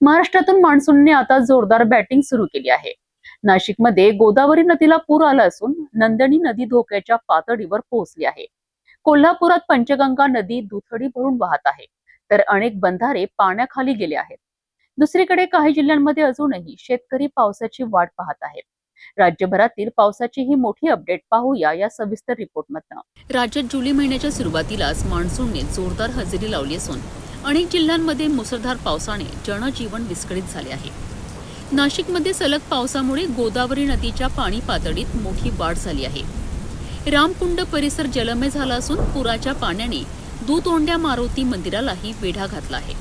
महाराष्ट्रातून मान्सूनने आता जोरदार बॅटिंग सुरू केली आहे। नाशिकमध्ये गोदावरी नदीला पूर आला असून नंदिनी नदी धोक्याच्या पातळीवर पोहोचली आहे। कोल्हापुरात पंचगंगा नदी दुथडी भरून वाहत आहे, तर अनेक बंधारे पाण्याखाली गेले आहेत। दुसरीकडे काही जिल्ह्यांमध्ये अजूनही शेतकरी पावसाची वाट पाहत आहेत। राज्यभरातील पावसाची ही मोठी अपडेट पाहूया या सविस्तर रिपोर्टमधनं। राज्यात जुलै महिन्याच्या सुरुवातीलाच मान्सूनने जोरदार हजेरी लावली असून अनेक जिल्ह्यांमध्ये मुसळधार पावसाने जनजीवन विस्कळीत झाले आहे। नाशिकमध्ये सलग पावसामुळे गोदावरी नदीच्या पाणी पातळीत मोठी वाढ झाली आहे। रामकुंड परिसर जलमय झाला असून पुराच्या पाण्याने दुतोंड्या मारुती मंदिरालाही वेढा घातला आहे।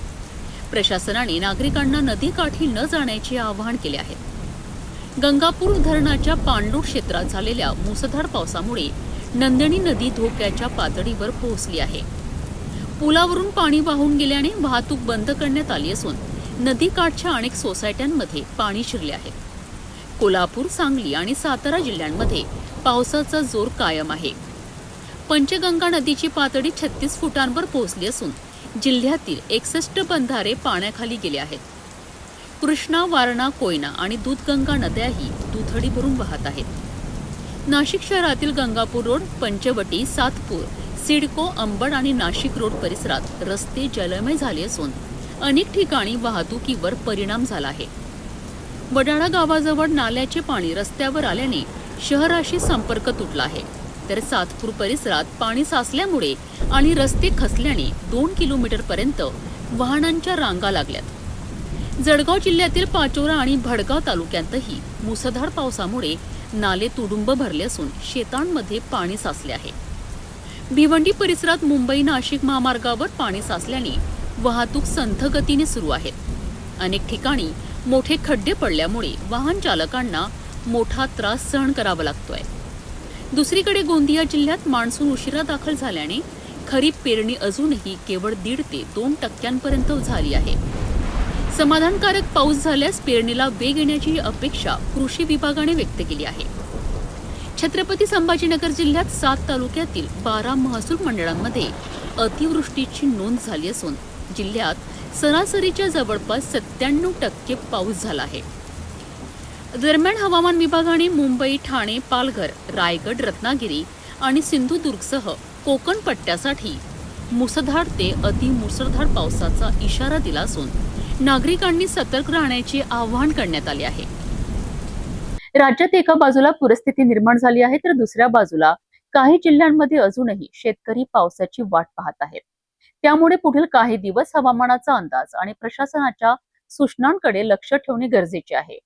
प्रशासनाने नागरिकांना नदीकाठी न जाण्याचे आवाहन केले आहे। गंगापूर धरणाच्या पाणलोट क्षेत्रात झालेल्या मुसळधार पावसामुळे नंदिनी नदी धोक्याच्या पातळीवर पोहोचली आहे। पुलावरून पाणी वाहून गेल्याने वाहतूक बंद करण्यात आली असून नदीकाठच्या अनेक सोसायट्यांमध्ये पाणी शिरले आहे। कोल्हापूर, सांगली आणि सातारा जिल्ह्यांमध्ये पावसाचा जोर कायम आहे। पंचगंगा नदीची पातळी 36 फुटांवर पोहोचली असून जिल्ह्यातील 61 बंधारे पाण्याखाली गेले आहेत। कृष्णा, वारणा, कोयना आणि दूधगंगा नद्याही दुथडी भरून वाहत आहेत। नाशिक शहरातील गंगापूर रोड, पंचवटी, सातपूर, सिडको, अंबड आणि नाशिक रोड परिसरात रस्ते जलमय झाले असून अनेक ठिकाणी वाहतुकीवर परिणाम झाला आहे। वडाळा गावाजवळ नाल्याचे पाणी रस्त्यावर आल्याने शहराशी संपर्क तुटला आहे, तर सातपूर परिसरात पाणी साचल्यामुळे आणि रस्ते खचल्याने 2 किलोमीटरपर्यंत वाहनांच्या रांगा लागल्यात। जळगाव जिल्ह्यातील पाचोरा आणि भडगाव तालुक्यातही मुसळधार पावसामुळे नाले तुडुंब भरले असून शेतांमध्ये पाणी साचले आहे। भिवंडी परिसरात मुंबई नाशिक महामार्गावर पाणी साचल्याने वाहतूक संथ गतीने सुरू आहे। अनेक ठिकाणी मोठे खड्डे पडल्यामुळे वाहन चालकांना मोठा त्रास सहन करावा लागतोय। दुसरीकडे गोंदिया जिल्ह्यात मान्सून उशिरा दाखल झाल्याने खरीप पेरणी अजूनही केवळ 1.5 ते 2% झाली आहे। समाधानकारक पाऊस झाल्यास पेरणीला वेग येण्याची अपेक्षा कृषी विभागाने व्यक्त केली आहे। छत्रपती संभाजीनगर जिल्ह्यात 7 तालुक्यातील 12 महसूल मंडळांमध्ये अतिवृष्टीची नोंद झाली असून जिल्ह्यात सरासरीच्या जवळपास 97% पाऊस झाला आहे। दरम्यान हवामान विभागाने मुंबई, ठाणे, पालघर, रायगड, रत्नागिरी आणि सिंधुदुर्गसह कोकण पट्ट्यासाठी मुसळधार ते अतिमुसळधार पावसाचा इशारा दिला असून नागरिकांनी सतर्क राहण्याचे आवाहन करण्यात आले आहे। राज्यात एका बाजूला पूरस्थिती निर्माण झाली आहे, तर दुसऱ्या बाजूला काही जिल्ह्यांमध्ये अजूनही शेतकरी पावसाची वाट पाहत आहेत। त्यामुळे पुढील काही दिवस हवामानाचा अंदाज आणि प्रशासनाच्या सूचनांकडे लक्ष ठेवणे गरजेचे आहे।